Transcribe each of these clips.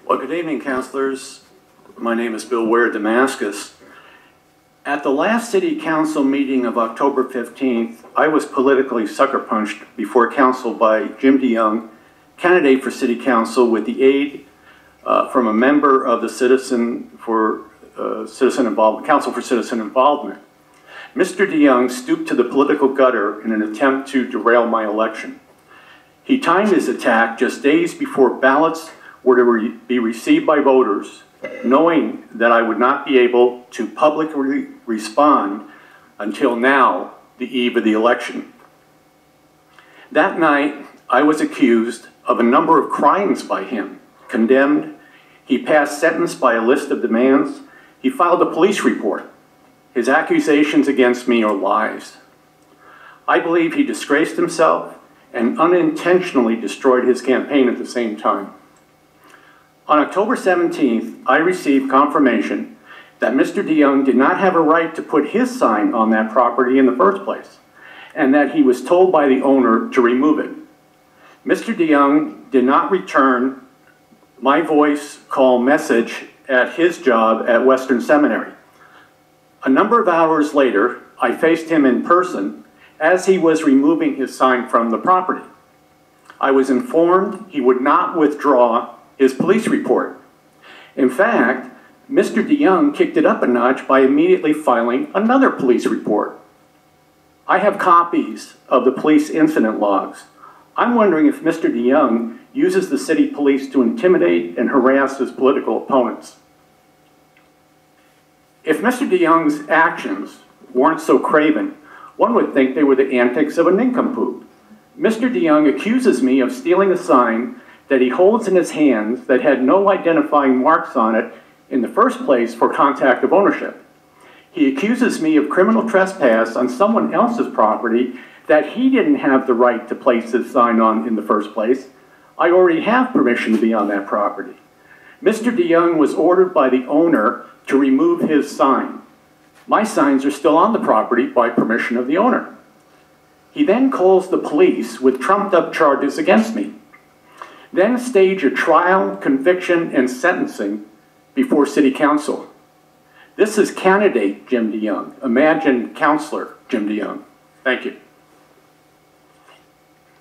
Well, good evening, councilors. My name is Bill Wehr, Damascus. At the last City Council meeting of October 15th, I was politically sucker punched before council by Jim DeYoung, candidate for City Council, with the aid from a member of the Council for Citizen Involvement. Mr. DeYoung stooped to the political gutter in an attempt to derail my election. He timed his attack just days before ballots were to be received by voters, knowing that I would not be able to publicly respond until now, the eve of the election. That night, I was accused of a number of crimes by him, condemned. He passed sentence by a list of demands. He filed a police report. His accusations against me are lies. I believe he disgraced himself and unintentionally destroyed his campaign at the same time. On October 17th, I received confirmation that Mr. DeYoung did not have a right to put his sign on that property in the first place, and that he was told by the owner to remove it. Mr. DeYoung did not return my voice call message at his job at Western Seminary. A number of hours later, I faced him in person as he was removing his sign from the property. I was informed he would not withdraw his police report. In fact, Mr. DeYoung kicked it up a notch by immediately filing another police report. I have copies of the police incident logs. I'm wondering if Mr. DeYoung uses the city police to intimidate and harass his political opponents. If Mr. DeYoung's actions weren't so craven, one would think they were the antics of a nincompoop. Mr. DeYoung accuses me of stealing a sign that he holds in his hands that had no identifying marks on it in the first place for contact of ownership. He accuses me of criminal trespass on someone else's property that he didn't have the right to place his sign on in the first place. I already have permission to be on that property. Mr. DeYoung was ordered by the owner to remove his sign. My signs are still on the property by permission of the owner. He then calls the police with trumped-up charges against me. Then stage a trial, conviction, and sentencing before City Council. This is candidate Jim DeYoung. Imagine Councilor Jim DeYoung. Thank you.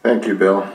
Thank you, Bill.